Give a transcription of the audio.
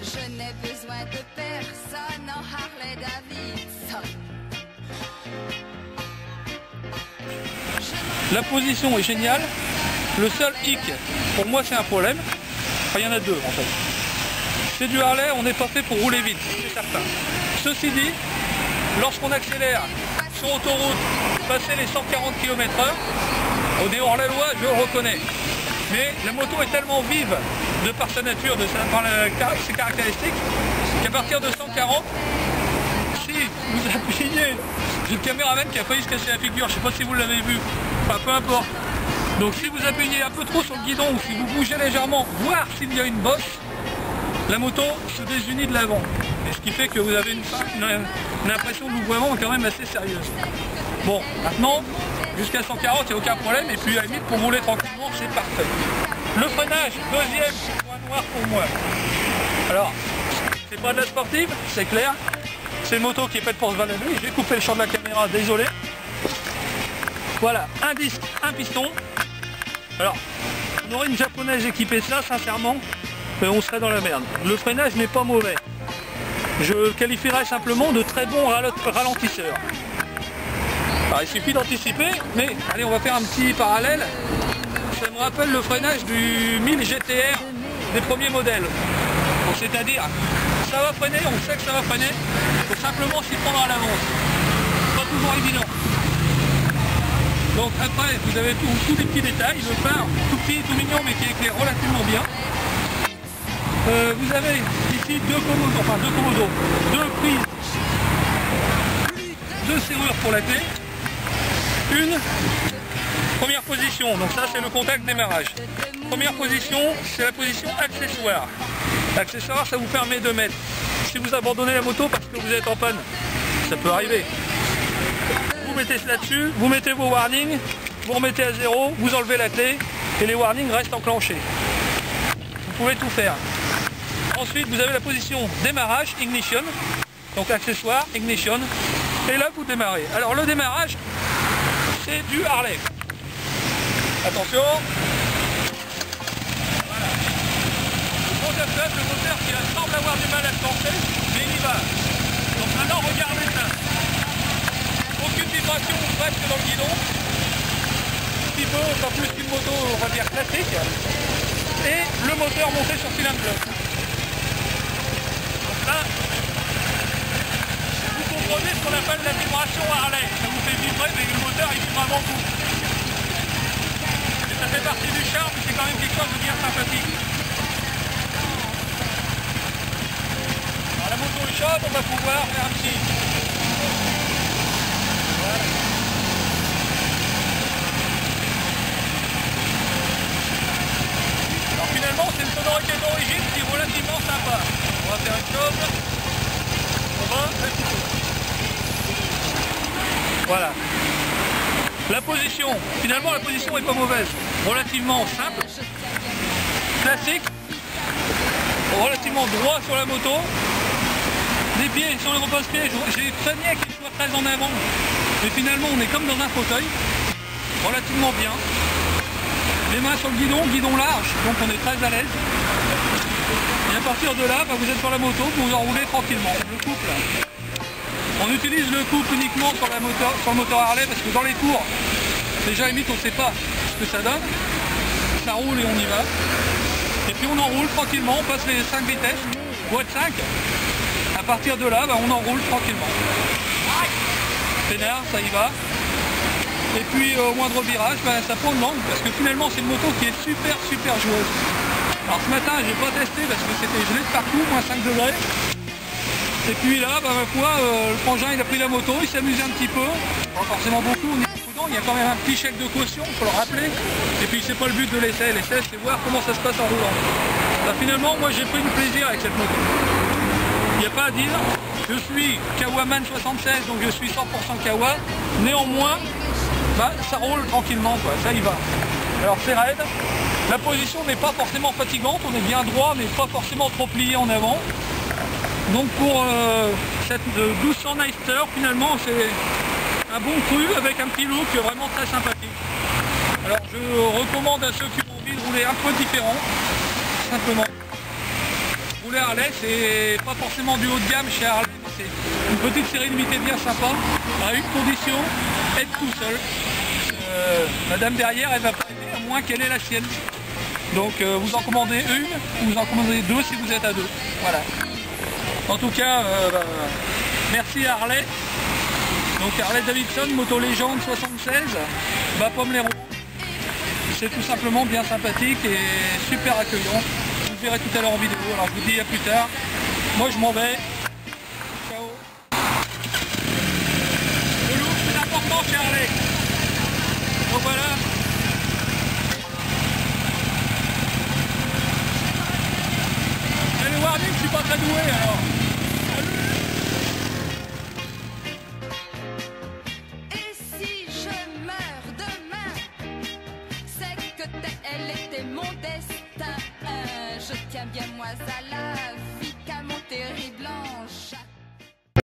Je n'ai besoin de personne en Harley Davidson. La position est géniale. Le seul hic, pour moi c'est un problème. Enfin, il y en a deux en fait. C'est du Harley, on n'est pas fait pour rouler vite, c'est certain. Ceci dit, lorsqu'on accélère sur autoroute, passer les 140 km/h, au dehors la loi, je le reconnais. Mais la moto est tellement vive de par sa nature, par ses caractéristiques, qu'à partir de 140, si vous appuyez, j'ai le caméraman qui a failli se casser la figure, je ne sais pas si vous l'avez vu, enfin peu importe. Donc si vous appuyez un peu trop sur le guidon ou si vous bougez légèrement, voire s'il y a une bosse, la moto se désunit de l'avant. Et ce qui fait que vous avez une impression de louvoiement quand même assez sérieuse. Bon, maintenant, jusqu'à 140, il n'y a aucun problème. Et puis à la limite, pour rouler tranquillement, c'est parfait. Le freinage, deuxième point noir pour moi. Alors, c'est pas de la sportive, c'est clair. C'est une moto qui est faite pour se balader. J'ai coupé le champ de la caméra, désolé. Voilà, un disque, un piston. Alors, on aurait une japonaise équipée ça, sincèrement, on serait dans la merde. Le freinage n'est pas mauvais. Je le qualifierais simplement de très bon ralentisseur. Alors, il suffit d'anticiper, mais allez, on va faire un petit parallèle. Ça me rappelle le freinage du 1000 GTR des premiers modèles. C'est-à-dire, ça va freiner, on sait que ça va freiner, il faut simplement s'y prendre à l'avance. Pas toujours évident. Donc après, vous avez tous les petits détails, le phare tout petit, tout mignon, mais qui éclaire relativement bien. Vous avez ici deux commodos, deux prises, deux serrures pour la clé, une première position, donc ça c'est le contact démarrage. Première position, c'est la position accessoire. L'accessoire, ça vous permet de mettre, si vous abandonnez la moto parce que vous êtes en panne, ça peut arriver. Vous mettez cela dessus, vous mettez vos warnings, vous remettez à zéro, vous enlevez la clé et les warnings restent enclenchés. Vous pouvez tout faire. Ensuite, vous avez la position démarrage, ignition, donc accessoire, ignition, et là vous démarrez. Alors le démarrage, c'est du Harley. Attention. Voilà. Le moteur qui semble avoir du mal à se lancer, mais il y va. Donc maintenant regardez ça. Aucune vibration presque dans le guidon. Un petit peu, pas plus qu'une moto, on va dire classique. Et le moteur monté sur cylindre. Donc là, vous comprenez ce qu'on appelle la vibration Harley. Ça vous fait vibrer, mais le moteur il vibre avant tout. Et ça fait partie du charme, mais c'est quand même quelque chose de bien sympathique. Alors la moto est chaude, on va pouvoir faire un petit... Voilà. Alors finalement c'est une sonorité d'origine qui est relativement sympa. On va faire une chose. On va un petit peu. Voilà. La position, finalement la position est pas mauvaise. Relativement simple. Classique. Relativement droit sur la moto. Les pieds sur le repose-pied, j'ai craigné qu'ils soient très en avant. Mais finalement on est comme dans un fauteuil. Relativement bien. Les mains sur le guidon large, donc on est très à l'aise. Et à partir de là, vous êtes sur la moto, vous enroulez tranquillement. Le couple, on utilise le couple uniquement sur le moteur Harley parce que dans les tours, déjà à la limite on ne sait pas ce que ça donne. Ça roule et on y va. Et puis on enroule tranquillement, on passe les 5 vitesses, boîte 5. À partir de là, on enroule tranquillement. Pénard, ça y va. Et puis au moindre virage, ça prend de l'angle parce que finalement c'est une moto qui est super joueuse. Alors ce matin j'ai pas testé parce que c'était gelé de partout, moins 5 degrés. Et puis là, ma foi, le frangin il a pris la moto, il s'est amusé un petit peu. Pas forcément beaucoup, on est prudent, il y a quand même un petit chèque de caution, il faut le rappeler. Et puis c'est pas le but de l'essai, l'essai c'est voir comment ça se passe en roulant. Finalement moi j'ai pris du plaisir avec cette moto. Il n'y a pas à dire, je suis Kawaman 76, donc je suis 100% Kawa. Néanmoins, ça roule tranquillement, quoi, ça y va. Alors c'est raide, la position n'est pas forcément fatigante, on est bien droit, mais pas forcément trop plié en avant. Donc pour cette 1200 Nightster, finalement c'est un bon cru avec un petit look vraiment très sympathique. Alors je recommande à ceux qui ont envie de rouler un peu différent, simplement. Rouler Harley, c'est pas forcément du haut de gamme chez Harley, mais c'est une petite série limitée bien sympa, à une condition, être tout seul. La dame derrière, elle va pas aider, à moins qu'elle ait la sienne. Donc vous en commandez une, ou vous en commandez deux si vous êtes à deux. Voilà. En tout cas, merci à Harley. Donc Harley Davidson, moto légende 76, Bas-Pomme-les-Ronds. C'est tout simplement bien sympathique et super accueillant. Vous verrez tout à l'heure en vidéo, alors je vous dis à plus tard. Moi je m'en vais. Ciao. Le look c'est important chez Harley. Donc voilà. Allez warning, je suis pas très doué alors. Et si je meurs demain, c'est que elle était mon destin. Je tiens bien moi à la